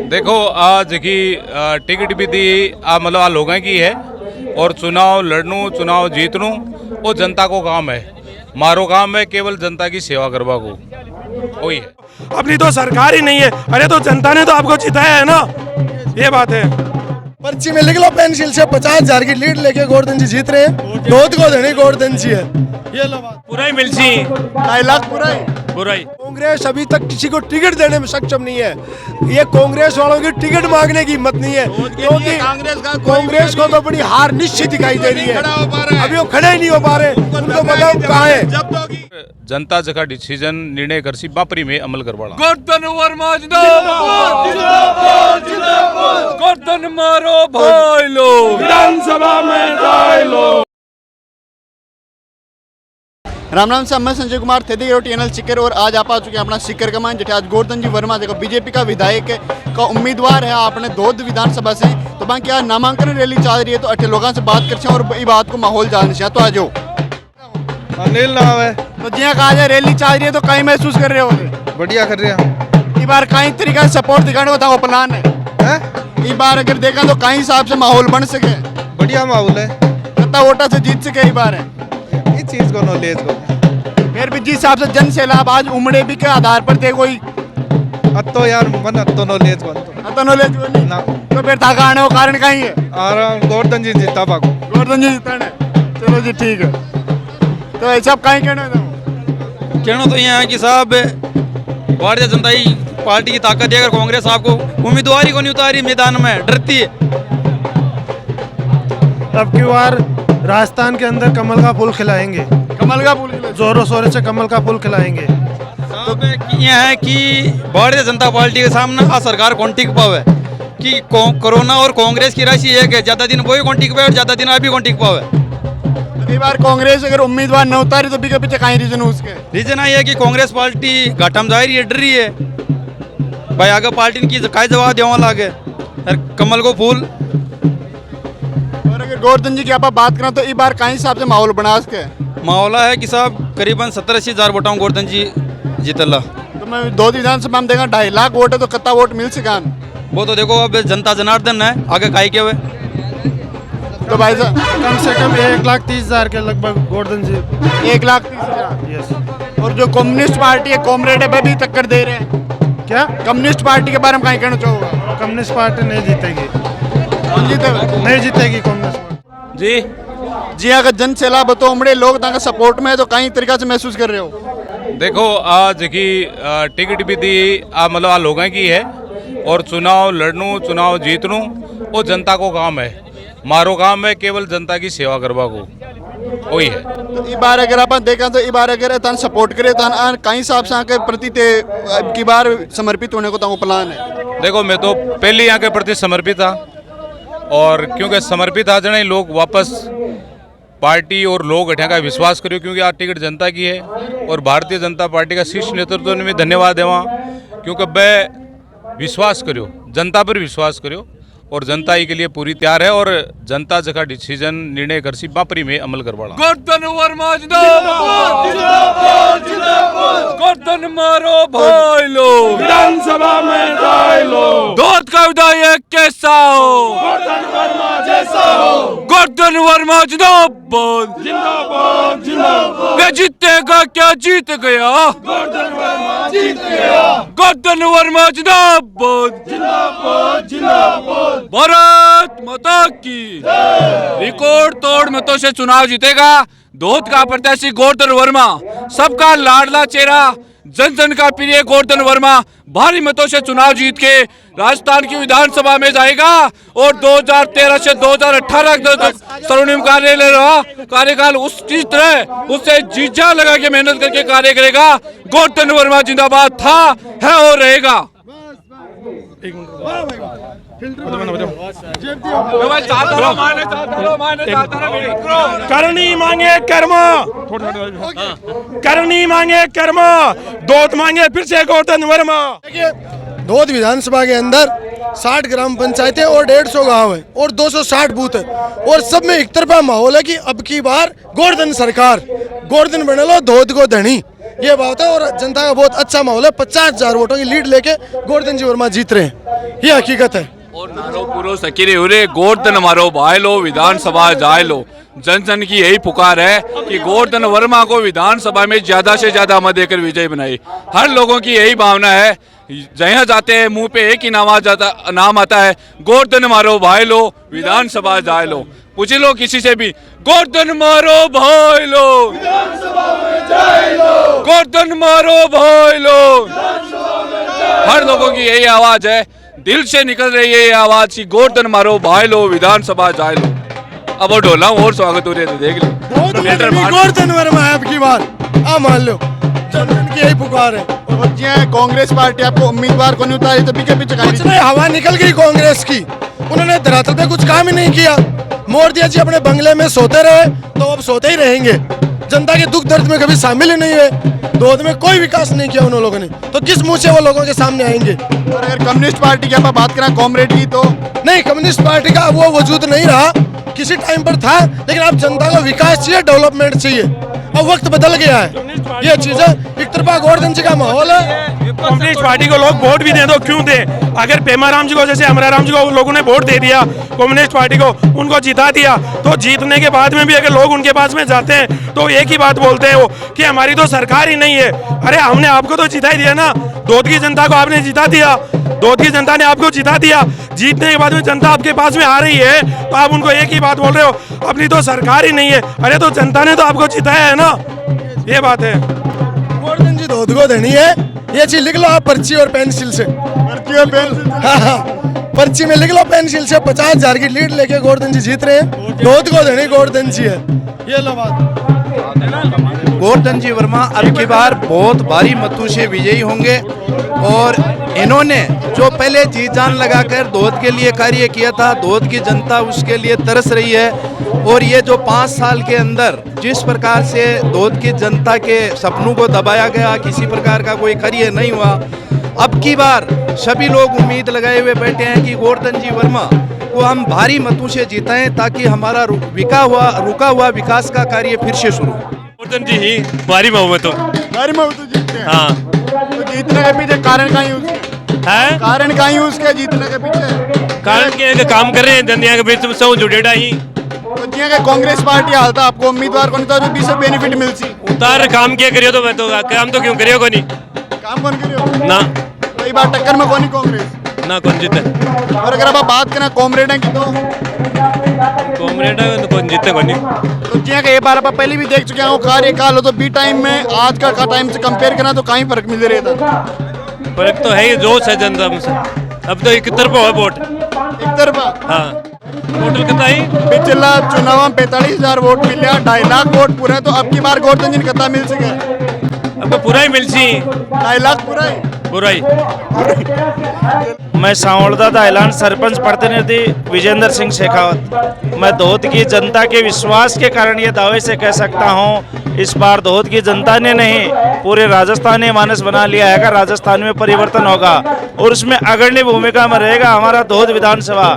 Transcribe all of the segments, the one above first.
देखो आज की टिकट भी दी मतलब आ लोगों की है और चुनाव लड़नू चुनाव जीतनू वो जनता को काम है। मारो काम है केवल जनता की सेवा करवा को वही है। अपनी तो सरकार ही नहीं है। अरे तो जनता ने तो आपको जिताया है ना, ये बात है। पर्ची में लिख लो पेंसिल से 50,000 की लीड लेके गोवर्धन जी जीत रहे हैं। दूध को देनी गोवर्धन जी है। ये लो बात पूरा ही मिल सी 2.5 लाख पूरा ही। कांग्रेस अभी तक किसी को टिकट देने में सक्षम नहीं है। ये कांग्रेस वालों की टिकट मांगने की हिम्मत नहीं है, क्योंकि कांग्रेस को तो अपनी हार निश्चित दिखाई दे रही है। अभी वो खड़े ही नहीं हो पा रहे, उनको बताओ कहाँ है। जनता जका डिसीजन निर्णय करसी बापरी में अमल करवाड़ा। गोवर्धन वर्मा जिंदाबाद जिंदाबाद जिंदाबाद। गोवर्धन मारो भाई लो विधानसभा में जाए लो। राम राम से मैं संजय कुमार थे टीएनएल सिक्कर और आज आप आ चुके हैं अपना सिक्कर कमान जिठे आज गोवर्धन जी वर्मा देखो बीजेपी का विधायक का उम्मीदवार है अपने धोद विधानसभा से। तो बाकी आज नामांकन रैली चल रही है तो अठे लोगों से बात करते हैं और ये बात को माहौल जानते हैं। तो आ जाओ। अनिल नाम है। तो जिया कहा जाए रैली चल रही है तो कहीं महसूस कर रहे हो? बढ़िया कर रहे हैं। इस बार कई तरीका से सपोर्ट दिखाने का प्लान है। इस बार अगर देखा तो कई हिसाब से माहौल बन सके। बढ़िया माहौल है। कितना वोटा से जीत सके इस बार है इस चीज को नॉलेज को फिर भी जिस हिसाब से जन सैलाब आज उमड़े भी के आधार पर थे कोई अत्तो यार मन अत्तो नॉलेज को तो नॉलेज ना तो फिर था आने का कारण कहीं है और गोवर्धन जी जीता पाको। गोवर्धन जी जीतने चलो जी ठीक है। तो ऐसा कहीं कहना तो यह है कि साहब भारतीय जनता पार्टी की ताकत है। अगर कांग्रेस आपको उम्मीदवारी को नहीं उतारी मैदान में डरती है। अब की बार राजस्थान के अंदर कमल का फूल खिलाएंगे। कमल का फूल जोरों शोरों से कमल का फूल खिलाएंगे। तो यह है कि भारतीय जनता पार्टी के सामने आ सरकार कौन टिक पावे कि कोरोना और कांग्रेस की राशि एक है। ज्यादा दिन वही कौन टिक पावे और ज्यादा दिन अभी कौन टिक पावे। इस बार कांग्रेस अगर उम्मीदवार न उतारी तो भी पीछे कहीं रीजन उसके रीजन ये है कि कांग्रेस पार्टी घाटा में जा रही है, डर रही है भाई आगे पार्टी की काय जवाब देवा लागे कमल को फूल। और अगर गोवर्धन जी की आप बात करें तो इस बार कहीं हिसाब से माहौल बना सके माहौल है कि साहब करीबन 70-80 हजार वोटा गोवर्धन जी जीतला। तो मैं दो विधानसभा में देगा 2.5 लाख वोट है तो कितना वोट मिल सका वो तो देखो अब जनता जनार्दन है आगे काय के हुए। तो भाई साहब कम से कम 1,30,000 के लगभग गोवर्धन जी 1,30,000। यस। और जो कम्युनिस्ट पार्टी है कॉमरेड है भी टक्कर दे रहे हैं। क्या कम्युनिस्ट पार्टी के बारे में कहीं कहना चाहोगा? कम्युनिस्ट पार्टी नहीं जीतेगी। कौन जीतेगा? नहीं जीतेगी कम्युनिस्ट पार्टी। जी जी अगर जन सैलाब तो उमड़े लोग तक सपोर्ट में है तो कई तरीका से महसूस कर रहे हो? देखो आज की टिकट भी दी मतलब आ लोगों की है और चुनाव लड़नू चुनाव जीतनू वो जनता को काम है। मारो काम है केवल जनता की सेवा करवा को वही है। तो इस बार अगर आप देखा तो इस बार अगर तन सपोर्ट करे तो कई हिसाब से आके प्रति ते की बार समर्पित होने को तो प्लान है। देखो मैं तो पहले यहाँ के प्रति समर्पित था और क्योंकि समर्पित आ जाने लोग वापस पार्टी और लोग अठा का विश्वास करो क्योंकि आज टिकट जनता की है और भारतीय जनता पार्टी का शीर्ष नेतृत्व ने भी धन्यवाद देवा क्योंकि वह विश्वास करो जनता पर विश्वास करो और जनता के लिए पूरी तैयार है और जनता जका डिसीजन निर्णय करसी बापरी में अमल करवाड़ा। गोवर्धन वर्मा जिंदाबाद जिंदाबाद जिंदाबाद। गोवर्धन मारो भाई लो विधानसभा में जाए लो। धोद का विधायक कैसा हो? गोवर्धन वर्मा जैसा हो। गोवर्धन वर्मा जिंदाबाद जिंदाबाद जिंदाबाद। वे जीतेगा क्या जीत गया? गोवर्धन वर्मा जीत गया। गोवर्धन वर्मा जिंदाबाद जिंदाबाद जिंदाबाद। भारत माता की रिकॉर्ड तोड़ मतों से चुनाव जीतेगा धोद का प्रत्याशी गोवर्धन वर्मा। सबका लाडला चेहरा जन जन का प्रिय गोवर्धन वर्मा भारी मतों से चुनाव जीत के राजस्थान की विधानसभा में जाएगा और 2013 से 2018 तक स्वर्णिम कार्यकाल उस चीज तरह उससे जीजा लगा के मेहनत करके कार्य करेगा। गोवर्धन वर्मा जिंदाबाद था है और रहेगा। करनी मांगे कर्म, करनी मांगे कर्म, दोत मांगे फिर से गोवर्धन वर्मा। धोद विधानसभा के अंदर 60 ग्राम पंचायतें और 150 गांव है और 260 बूथ है और सब में एक तरफा माहौल है कि अब की बार गोवर्धन सरकार, गोवर्धन बने लो धोद को धनी। ये बात है। और जनता का बहुत अच्छा माहौल है, 50,000 वोटों की लीड लेके गोवर्धन जी वर्मा जीत रहे हैं, ये हकीकत है। और नारो पूरो सकीरे उरे गोवर्धन मारो भाई लो विधानसभा जाए लो। जन जन की यही पुकार है कि गोवर्धन वर्मा को विधानसभा में ज्यादा से ज्यादा मत देकर विजय बनाई। हर लोगों की यही भावना है, जहाँ जाते हैं मुंह पे एक ही नाम आता है, गोवर्धन मारो भाई लो विधानसभा जाए लो। पूछ लो किसी से भी, गोवर्धन मारो भाई लो, गोवर्धन मारो भाई लो। हर लोगों की यही आवाज है, दिल से निकल रही है ये आवाज की गोवर्धन मारो भाई लो विधानसभा जाए लो। अब वो ढोला और स्वागत हो रही है, देख लो गोवर्धन वर्मा है आपकी बार, आप मान लो जनता की यही पुकार है। और जी कांग्रेस पार्टी आपको उम्मीदवार को नहीं उतारी तो बीजेपी चकाई कुछ नहीं, हवा निकल गई कांग्रेस की, उन्होंने धरातल पे कुछ काम ही नहीं किया। मोदी जी अपने बंगले में सोते रहे तो अब सोते ही रहेंगे, जनता के दुख दर्द में कभी शामिल ही नहीं हुए, दोद में कोई विकास नहीं किया उन लोगों ने, तो किस मुंह से वो लोगों के सामने आएंगे। और अगर कम्युनिस्ट पार्टी की आप बात करें कॉमरेड की, तो नहीं, कम्युनिस्ट पार्टी का वो वजूद नहीं रहा, किसी टाइम पर था, लेकिन अब जनता को विकास चाहिए, डेवलपमेंट चाहिए, अब वक्त बदल गया है। ये चीज है, एक तरफा गोवर्धन जी का माहौल है। कम्युनिस्ट पार्टी को लोग वोट भी दे दो, क्यों दे? अगर पेमाराम जी को, जैसे अमराराम जी को लोगों ने वोट दे दिया, कम्युनिस्ट पार्टी को उनको जिता दिया, तो जीतने के बाद में भी अगर लोग उनके पास में जाते हैं तो एक ही बात बोलते हैं वो कि हमारी तो सरकार ही नहीं है। अरे हमने आपको तो जिता ही दिया ना, दोद की जनता को आपने जिता दिया, दोद की जनता ने आपको जिता दिया। जीतने के बाद में जनता आपके पास में आ रही है तो आप उनको एक ही बात बोल रहे हो, अपनी तो सरकार ही नहीं है। अरे तो जनता ने तो आपको जिताया है ना, ये बात है। गोवर्धन जी दोद को देनी है, ये चीज लिख लो आप पर्ची और पेंसिल से, पर्ची और पेंसिल। हाँ, पर्ची में लिख लो पेंसिल से, 50,000 की लीड लेके गोवर्धन जी जीत रहे हैं, दोद को देनी गोवर्धन जी है, ये लो बात। गोवर्धन जी वर्मा अब की बार बहुत भारी मतों से विजयी होंगे और इन्होंने जो पहले जी जान लगाकर दोद के लिए कार्य किया था, दोद की जनता उसके लिए तरस रही है। और ये जो 5 साल के अंदर जिस प्रकार से दोद की जनता के सपनों को दबाया गया, किसी प्रकार का कोई कार्य नहीं हुआ, अब की बार सभी लोग उम्मीद लगाए हुए बैठे हैं कि गोवर्धन जी वर्मा को हम भारी मतों से जिताएं ताकि हमारा रुका हुआ विकास का कार्य फिर से शुरू हो। गोवर्धन जी ही भारी बहुमतों, भारी में तो जीतते हैं। हाँ, तो जीतने के पीछे कारण का यूज है कारण का यूज के जीतने के पीछे कारण के काम कर रहे हैं धंधिया के बीच में सब जुड़ेड़ा ही तो जी के कांग्रेस पार्टी हाल था, आपको उम्मीदवार को नहीं था जो भी सब बेनिफिट मिल सी उतार काम क्या करियो तो मैं तो काम तो क्यों करियो को नहीं काम कौन करियो ना, कई बार टक्कर में कौन कांग्रेस ना कौन जीते, और अगर आप बात करें कॉमरेड की तो कॉमरेड है तो कौन जीते को नहीं। तो जी के ये बार आप पहले भी देख चुके हैं वो कार्यकाल हो तो बी टाइम में आज का टाइम से कंपेयर करना तो कहीं फर्क मिल रहा था। फर्क तो है ही, जोश है जनता में से। अब तो एक तरफा है वोट, एक तरफा हाँ, टोटल कितना ही पिछला चुनाव में 45,000 वोट मिले, 2.5 लाख वोट पूरा है, तो अब की बार गोवर्धन जी ने कितना मिल सके? अब तो पूरा ही मिल सी, 2.5 लाख पूरा ही पूरा ही। मैं सांवड़दा का ऐलान सरपंच प्रतिनिधि विजेंद्र सिंह शेखावत। मैं दोद की जनता के विश्वास के कारण ये दावे से कह सकता हूँ, इस बार दोद की जनता ने नहीं पूरे राजस्थान ने मानस बना लिया है कि राजस्थान में परिवर्तन होगा और उसमें अग्रणी भूमिका में रहेगा हमारा दोद विधानसभा।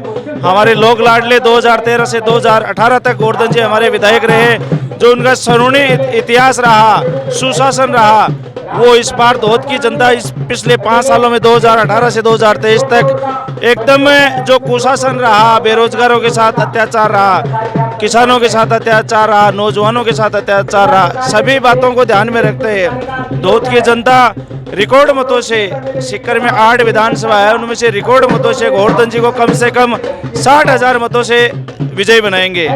हमारे लोक लाडले 2013 से 2018 तक गोवर्धन जी हमारे विधायक रहे, जो उनका स्वर्णिम इतिहास रहा, सुशासन रहा, वो इस बार दोद की जनता इस पिछले 5 सालों में 2018 से 2023 तक एकदम जो कुशासन रहा, बेरोजगारों के साथ अत्याचार रहा, किसानों के साथ अत्याचार रहा, नौजवानों के साथ अत्याचार रहा, सभी बातों को ध्यान में रखते हैं दोद की जनता रिकॉर्ड मतों से, सीकर में 8 विधानसभा है, उनमें से रिकॉर्ड मतों से गोवर्धन जी को कम से कम 60,000 मतों से विजयी बनाएंगे।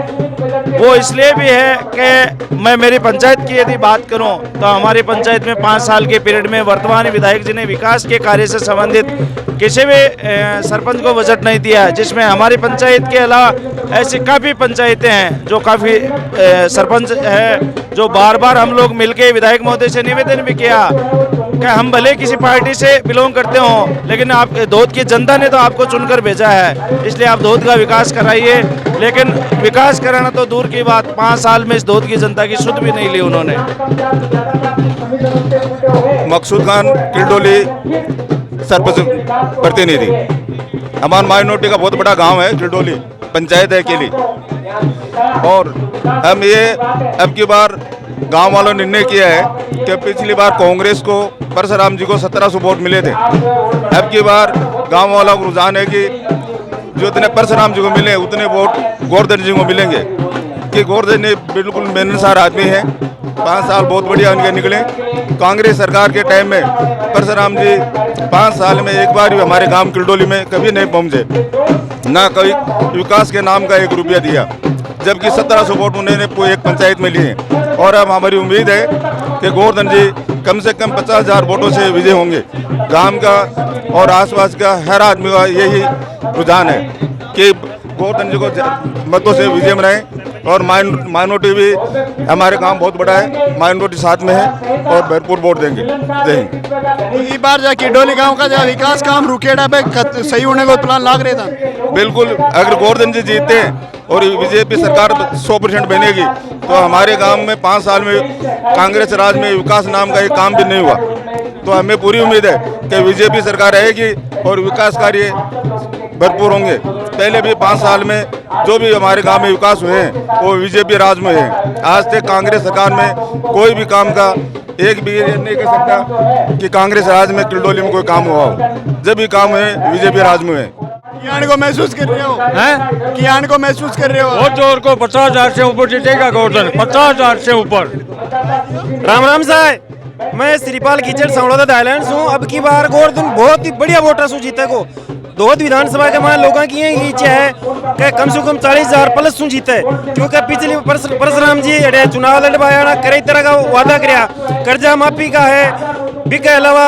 वो इसलिए भी है कि मैं मेरी पंचायत की यदि बात करूं तो हमारी पंचायत में 5 साल के पीरियड में वर्तमान विधायक जी ने विकास के कार्य से संबंधित किसी भी सरपंच को बजट नहीं दिया, जिसमें हमारी पंचायत के अलावा ऐसी काफ़ी पंचायतें हैं जो काफ़ी सरपंच है, जो बार बार हम लोग मिलके विधायक महोदय से निवेदन भी किया कि हम भले किसी पार्टी से बिलोंग करते हों, लेकिन आप दोद की जनता ने तो आपको चुनकर भेजा है, इसलिए आप दोद का विकास कराइए। लेकिन विकास कराना तो दूर की बात, 5 साल में इस दोद की जनता की सुध भी नहीं ली उन्होंने। मकसूद खान किलडोली सरपंच प्रतिनिधि। हमारा माइनॉरिटी का बहुत बड़ा गांव है किलडोली, पंचायत है अकेली, और हम ये अब की बार गांव वालों ने निर्णय किया है कि पिछली बार कांग्रेस को परशुराम जी को 1700 वोट मिले थे। अब की बार गांव वालों को रुझान है कि जो इतने परशुराम जी को मिले उतने वोट गोवर्धन जी को मिलेंगे, कि गोवर्धन जी बिल्कुल मिलनसार आदमी है। 5 साल बहुत बढ़िया उनके निकले। कांग्रेस सरकार के टाइम में परशुराम जी 5 साल में एक बार भी हमारे गांव किलडोली में कभी नहीं पहुंचे, ना कभी विकास के नाम का 1 रुपया दिया, जबकि 1700 वोट उन्होंने एक पंचायत में लिए। और अब हमारी उम्मीद है कि गोवर्धन जी कम से कम 50,000 वोटों से विजय होंगे। गांव का और आसपास का हर आदमी का यही रुझान है कि गोवर्धन जी को मतों से विजय बनाएं। और माइनॉरिटी भी हमारे गांव बहुत बड़ा है, माइनॉरिटी साथ में है और भरपूर वोट देंगे। जय हिंद। इस बार जो किडोली गांव का जो विकास काम रुकेड़ा पे सही होने को प्लान लाग रहे था। बिल्कुल, अगर गोवर्धन जी जीतते और बीजेपी सरकार 100% बनेगी तो हमारे गांव में 5 साल में कांग्रेस राज में विकास नाम का एक काम भी नहीं हुआ। तो हमें पूरी उम्मीद है कि बीजेपी सरकार रहेगी और विकास कार्य भरपूर होंगे। पहले भी 5 साल में जो भी हमारे गांव में विकास हुए हैं वो बीजेपी राज में है। आज तक कांग्रेस सरकार में कोई भी काम का एक भी नहीं कह सकता कि कांग्रेस राज में किलडोली में कोई काम हुआ हो। जब भी काम है बीजेपी राज में है। कियान को महसूस कर रहे हो? हैं? कियान को महसूस कर रहे हो? बहुत जोर को 50,000 से ऊपर जीतेगा गोवर्धन, 50,000 से ऊपर। राम राम साहब, मैं श्रीपाल कीचड़ सौड़ोदा थाईलैंड हूँ। अब की बार गोवर्धन बहुत ही बढ़िया वोटर सु जीते को। दोद विधानसभा के मान लोगों की यही इच्छा है कि कम से कम 40,000 प्लस सु जीते, क्योंकि पिछली परशुराम जी चुनाव लड़वाया ना कई तरह का वादा कराया, कर्जा माफी का है, भी के अलावा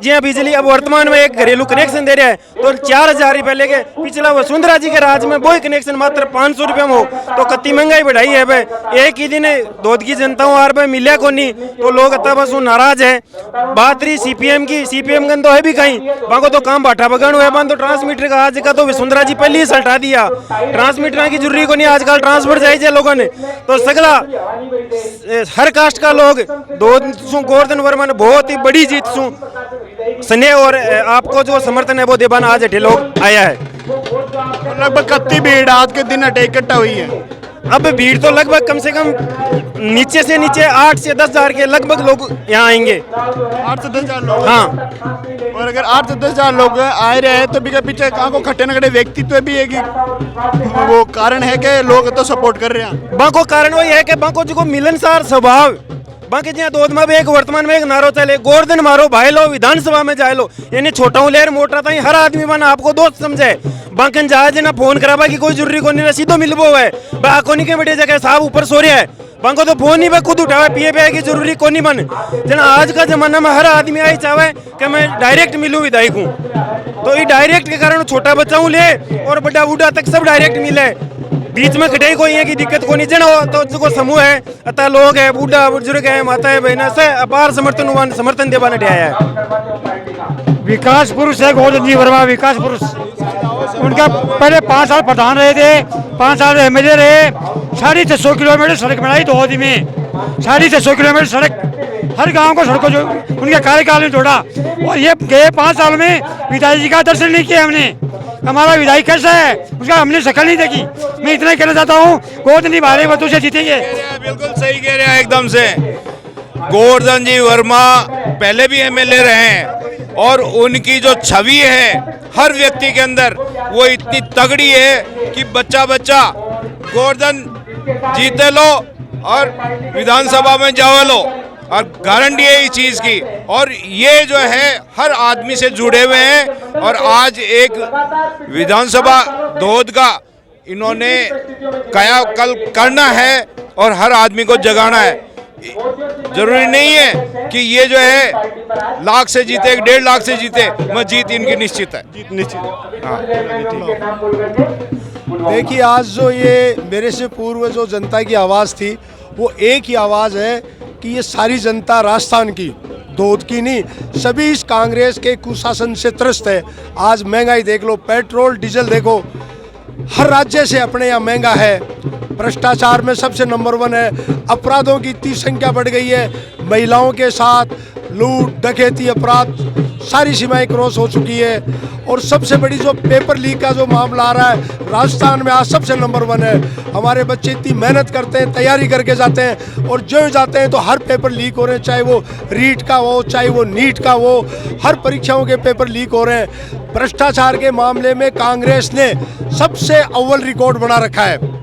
जी बिजली अब वर्तमान में एक घरेलू कनेक्शन दे रहा है तो 4,000 रुपये लेके। पिछला वसुंधरा जी के राज में वही कनेक्शन मात्र 500 रुपये में हो, तो कत्ती महंगाई बढ़ाई है भाई। एक ही दिन दोद की जनता आर भाई मिले को नहीं, तो लोग अतः बस नाराज है। बात रही सीपीएम की, सीपीएम गन तो है भी कहीं बाको तो काम बाटा बगान हुआ। तो ट्रांसमीटर का आज का तो वसुंधरा जी पहले ही सल्टा दिया, ट्रांसमीटर की जरूरी को नहीं, आजकल ट्रांसफर चाहिए लोगों ने। तो सगला हर कास्ट का लोग गोवर्धन वर्मा ने बहुत ही बड़ी जीत सु स्नेह और आपको जो समर्थन है वो देवाना आज अठे लोग आया है। लगभग कितनी भीड़ आज के दिन अटे इकट्ठा हुई है? अब भीड़ तो लगभग कम से कम नीचे से नीचे 8 से 10,000 के लगभग लोग यहाँ आएंगे। 8 से 10,000 लोग? हाँ। और अगर 8 से 10,000 लोग आए रहे हैं तो भी पीछे कहाँ को खट्टे न खट्टे व्यक्तित्व भी है कि वो कारण है कि लोग तो सपोर्ट कर रहे हैं? बाको कारण वही है कि बाको जो मिलनसार स्वभाव बाकी जी दोद में भी एक वर्तमान में एक नारो चले, गोवर्धन मारो भाई लो विधानसभा में जाए लो, यानी छोटा हूँ लेर मोटा था हर आदमी बना आपको दोस्त समझे। बाकन जहाज ना फोन कराबा की कोई जरूरी को नहीं, सीधो मिलबो है बाकोनी के बेटे जगह साहब ऊपर सो रहा है, बाको तो फोन ही खुद उठावे पिए पे की जरूरी को नहीं बन। जना आज का जमाना में हर आदमी आई चाहे कि मैं डायरेक्ट मिलूँ विधायक हूँ, तो ये डायरेक्ट के कारण छोटा बच्चा हूँ ले और बड़ा बूढ़ा तक सब डायरेक्ट मिले, बीच में कटाई कोई है की दिक्कत को नहीं। जना तो जो समूह है अतः लोग है बूढ़ा बुजुर्ग है माता है बहना से अपार समर्थन देवाने आया है। विकास पुरुष है गोवर्धन जी वर्मा, विकास पुरुष। उनका पहले 5 साल प्रधान रहे थे, 5 साल एमएलए रहे। 650 किलोमीटर सड़क बनाई दोहदी में, 650 किलोमीटर सड़क हर गांव को सड़कों जो उनके कार्यकाल में जोड़ा। और ये गए 5 साल में विधायक जी का दर्शन नहीं किया हमने। हमारा विधायक कैसा है उसका हमने शक्ल नहीं देखी। मैं इतना ही कहना चाहता हूँ गोवर्धन जी भारी मतों से जीतेंगे। बिल्कुल सही कह रहे हैं एकदम से। गोवर्धन जी वर्मा पहले भी एमएलए रहे हैं और उनकी जो छवि है हर व्यक्ति के अंदर वो इतनी तगड़ी है कि बच्चा बच्चा गोवर्धन जीते लो और विधानसभा में जाओ लो, और गारंटी है इस चीज़ की। और ये जो है हर आदमी से जुड़े हुए हैं और आज एक विधानसभा दोद का इन्होंने कया कल करना है और हर आदमी को जगाना है। जरूरी नहीं है कि ये जो है लाख से जीते 1.5 लाख से जीते, मैं जीत इनकी निश्चित है। जीत निश्चित। हाँ। देखिए आज जो ये मेरे से पूर्व जो जनता की आवाज़ थी वो एक ही आवाज़ है कि ये सारी जनता राजस्थान की, दोद की नहीं, सभी इस कांग्रेस के कुशासन से त्रस्त है। आज महंगाई देख लो, पेट्रोल डीजल देखो, हर राज्य से अपने यहाँ महंगा है। भ्रष्टाचार में सबसे नंबर 1 है। अपराधों की इतनी संख्या बढ़ गई है, महिलाओं के साथ लूट डकैती अपराध सारी सीमाएं क्रॉस हो चुकी है। और सबसे बड़ी जो पेपर लीक का जो मामला आ रहा है, राजस्थान में आज सबसे नंबर 1 है। हमारे बच्चे इतनी मेहनत करते हैं, तैयारी करके जाते हैं और जो जाते हैं तो हर पेपर लीक हो रहे हैं, चाहे वो रीट का हो, चाहे वो नीट का हो, हर परीक्षाओं के पेपर लीक हो रहे हैं। भ्रष्टाचार के मामले में कांग्रेस ने सबसे अव्वल रिकॉर्ड बना रखा है।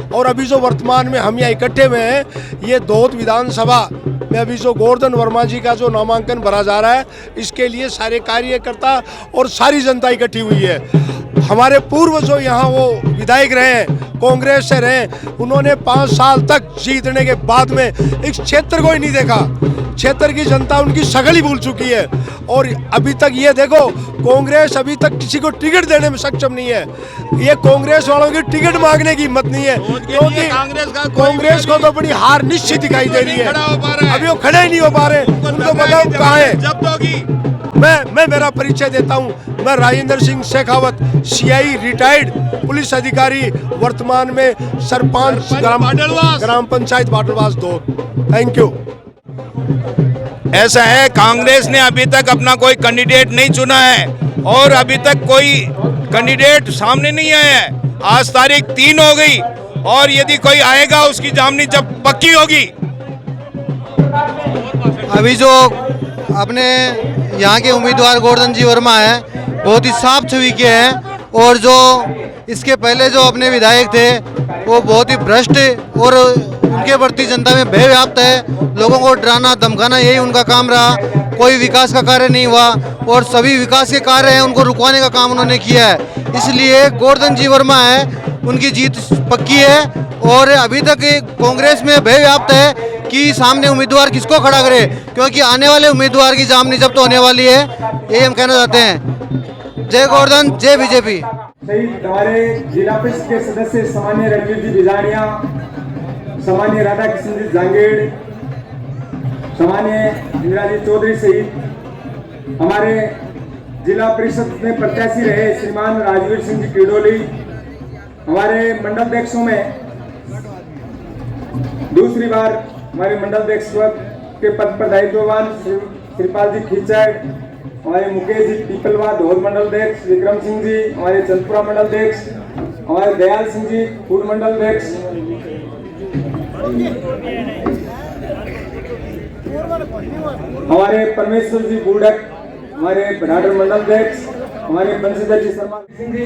और अभी जो वर्तमान में हम यहाँ इकट्ठे हुए हैं, ये दोहत विधानसभा में अभी जो गोवर्धन वर्मा जी का जो नामांकन भरा जा रहा है, इसके लिए सारे कार्यकर्ता और सारी जनता इकट्ठी हुई है। हमारे पूर्व जो यहाँ वो विधायक रहे, कांग्रेस से रहे, उन्होंने 5 साल तक जीतने के बाद में इस क्षेत्र को ही नहीं देखा। क्षेत्र की जनता उनकी शक्ल ही भूल चुकी है। और अभी तक ये देखो, कांग्रेस अभी तक किसी को टिकट देने में सक्षम नहीं है। ये कांग्रेस वालों की टिकट मांगने की हिम्मत नहीं है, क्योंकि कांग्रेस को तो अपनी हार निश्चित दिखाई दे रही है। अभी वो खड़े ही नहीं हो पा रहे, उनको बताओ कहाँ है। मैं मेरा परिचय देता हूँ। मैं Rajendra Singh Shekhawat, CI retired police अधिकारी, वर्तमान में सरपंच ग्राम पंचायत बाटलवास 2। Thank you. ऐसा है, कांग्रेस ने अभी तक अपना कोई कैंडिडेट नहीं चुना है और अभी तक कोई कैंडिडेट सामने नहीं आया है। आज तारीख 3 हो गई और यदि कोई आएगा उसकी जामनी जब पक्की होगी। अभी जो अपने यहाँ के उम्मीदवार गोवर्धन जी वर्मा हैं, बहुत ही साफ छवि के हैं। और जो इसके पहले जो अपने विधायक थे, वो बहुत ही भ्रष्ट और उनके प्रति जनता में भय व्याप्त है। लोगों को डराना धमकाना, यही उनका काम रहा। कोई विकास का कार्य नहीं हुआ और सभी विकास के कार्य हैं उनको रुकवाने का काम उन्होंने किया है। इसलिए गोवर्धन जी वर्मा है, उनकी जीत पक्की है। और अभी तक कांग्रेस में भय व्याप्त है कि सामने उम्मीदवार किसको खड़ा करे, क्योंकि आने वाले उम्मीदवार की जामनी जब्त होने वाली है। यही हम कहना चाहते हैं। जय गोवर्धन, जय बीजेपी। हमारे जिला परिषद के सदस्य सामान्य रणवीर जी बिजाड़िया, सामान्य राधा कृष्ण जी जांगेड़, सामान्य इंदिराजी चौधरी सहित हमारे जिला परिषद में प्रत्याशी रहे श्रीमान राजवीर सिंह जी किडोली, हमारे मंडल अध्यक्षों में दूसरी बार हमारे मंडल अध्यक्ष के पद पर दायित्ववान श्रीपाल जी खींचड़, हमारे मुकेश जी पीपलवा धोल मंडल अध्यक्ष, विक्रम सिंह जी हमारे चंदपुरा मंडल अध्यक्ष, हमारे दयाल सिंह जी पूर्व मंडल अध्यक्ष, हमारे परमेश्वर जी बूढ़क हमारे बराडर मंडल अध्यक्ष, हमारे बंशीधर जी शर्मा सिंह जी,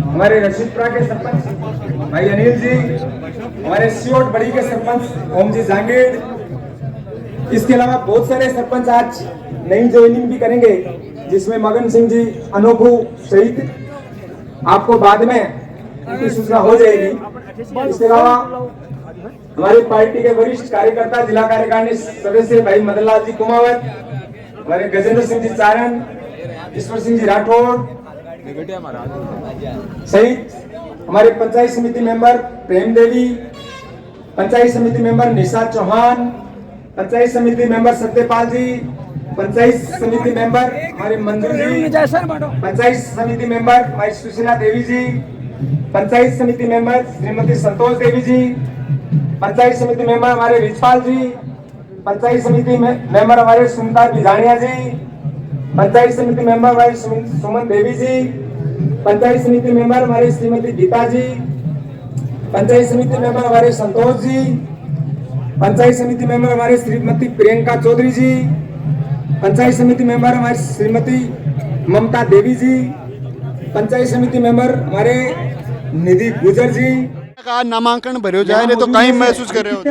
हमारे रशीदपुरा के सरपंच भाई अनिल जी, हमारे सियोट बड़ी के सरपंच ओम जी जांगेड़। इसके अलावा बहुत सारे सरपंच आज नई ज्वाइनिंग भी करेंगे, जिसमें मगन सिंह जी अनोखू सहित आपको बाद में उनकी सूचना हो जाएगी। इसके अलावा हमारी पार्टी के वरिष्ठ कार्यकर्ता जिला कार्यकारिणी सदस्य भाई मदनलाल जी कुमावत, हमारे गजेंद्र सिंह जी चारण, ईश्वर सिंह जी राठौड़ सहित हमारे पंचायत समिति मेंबर प्रेम देवी, पंचायत समिति मेंबर निशा चौहान, पंचायत समिति मेंबर सत्यपाल जी, पंचायत समिति मेंबर हमारे मंजू जी, पंचायत समिति मेंबर हमारी सुशीला देवी जी, पंचायत समिति मेंबर श्रीमती संतोष देवी जी, पंचायत समिति मेंबर हमारे रिजपाल जी, पंचायत समिति मेंबर हमारे सुनीता बिजाड़िया जी, पंचायत समिति मेंबर हमारी सुमन देवी जी, पंचायत समिति मेंबर हमारी श्रीमती गीता जी, पंचायत समिति मेंबर हमारे संतोष जी, पंचायत समिति मेंबर हमारे श्रीमती प्रियंका चौधरी जी, पंचायत समिति मेंबर हमारी श्रीमती ममता देवी जी, पंचायत समिति मेंबर हमारे निधि गुजर जी का नामांकन भरे जाए ने तो कहीं महसूस कर रहे हो?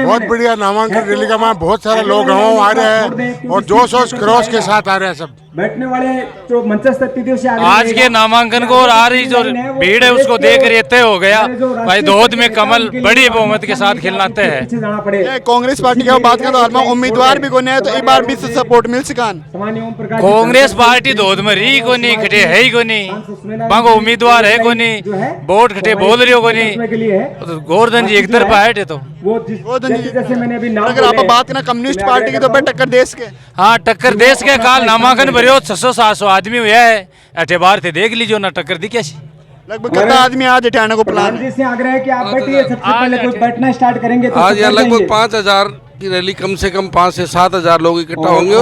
बहुत बढ़िया नामांकन रैली का वहाँ बहुत सारे लोग आ रहे हैं और जोश और क्रॉस के साथ आ रहे हैं सब। बैठने वाले जो मंचस्थ अतिथियों से आज के नामांकन को और आ रही जो भीड़ है उसको देख रहे तय हो गया भाई दोहद में कमल बड़ी बहुमत के साथ खिलना तय है। कांग्रेस पार्टी की बात करें तो उम्मीदवार भी कोई नहीं है, तो एक बार भी सपोर्ट मिल सकान। कांग्रेस पार्टी दोहद में रही को नहीं खटे है ही को नहीं, बांगो उम्मीदवार है को नहीं, वोट खटे बोल रही हो को नहीं। गोवर्धन जी एक तरफा है तो अगर आप बात करें कम्युनिस्ट पार्टी की तो टक्कर देश के, हाँ टक्कर देश के काल नामांकन भरियो 600-700 आदमी हुआ है अठे बार थे देख लीजिए ना टक्कर दी कैसी। लगभग कितना आदमी आज हटाने को प्लान से आग्रह है कि आप बैठिए, सबसे पहले कुछ बैठना स्टार्ट करेंगे तो आज यहाँ लगभग 5000 की रैली कम से कम 5 से 7 हजार लोग इकट्ठा होंगे।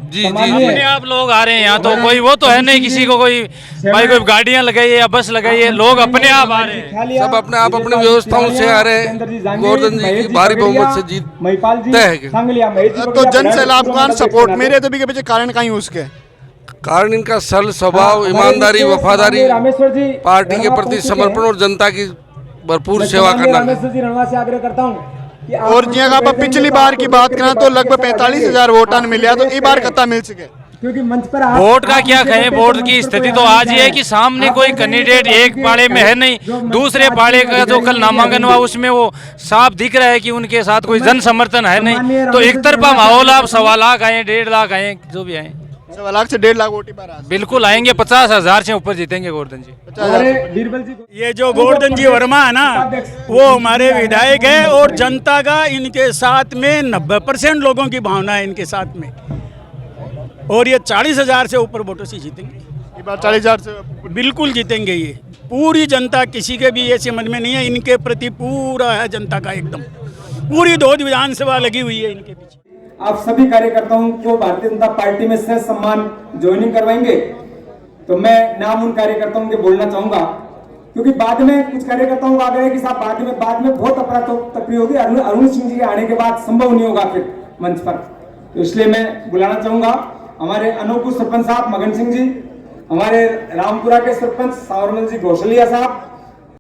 जी जी अपने आप लोग आ रहे हैं यहाँ, तो कोई वो तो है नहीं किसी को कोई भाई कोई गाड़ियाँ लगाई है या बस लगाई है, लोग अपने आप आ रहे हैं, सब अपने आप अपने व्यवस्थाओं से आ रहे हैं। गोवर्धन जी की भारी बहुमत से जीत तय है। तो जन सैलाब का सपोर्ट मेरे तो भी के पीछे कारण कहीं उसके कारण इनका सरल स्वभाव, ईमानदारी, वफादारी, पार्टी के प्रति समर्पण और जनता की भरपूर सेवा करना। और जी अगर आप पिछली बार की बात करें तो लगभग 45,000 वोटान मिले, तो इस बार कितना मिल सके? क्योंकि मंच पर वोट का क्या कहें, वोट की स्थिति तो आज ये है कि सामने कोई कैंडिडेट एक पाड़े में है नहीं, दूसरे पाड़े का जो कल नामांकन हुआ उसमें वो साफ दिख रहा है कि उनके साथ कोई जन समर्थन है नहीं। तो एक तरफा माहौल, आप 1.25 लाख आए, 1.5 लाख आए, जो भी आए, 1.25 लाख से 1.5 लाख वोट बिल्कुल आएंगे। 50,000 से ऊपर जीतेंगे गोवर्धन जी। बीरबल जी, ये जो गोवर्धन जी वर्मा है ना, वो हमारे विधायक है और जनता का इनके साथ में 90% लोगों की भावना है इनके साथ में, और ये 40,000 से ऊपर वोटों से जीतेंगे। 40,000 से बिल्कुल जीतेंगे। ये पूरी जनता, किसी के भी ये समझ में नहीं है, इनके प्रति पूरा है जनता का एकदम, पूरी दौद विधानसभा लगी हुई है इनके पीछे। आप सभी कार्यकर्ताओं को भारतीय जनता पार्टी में सह सम्मान ज्वाइनिंग करवाएंगे, तो मैं नाम उन कार्यकर्ताओं के बोलना चाहूंगा, क्योंकि बाद में कुछ कार्यकर्ताओं को आग्रह है कि साहब बाद में बहुत अफरा तफरी होगी, अरुण सिंह जी के आने के बाद संभव नहीं होगा फिर मंच पर, तो इसलिए मैं बुलाना चाहूंगा हमारे अनूपपुर सरपंच साहब मगन सिंह जी, हमारे रामपुरा के सरपंच सावरमल जी घोषलिया साहब,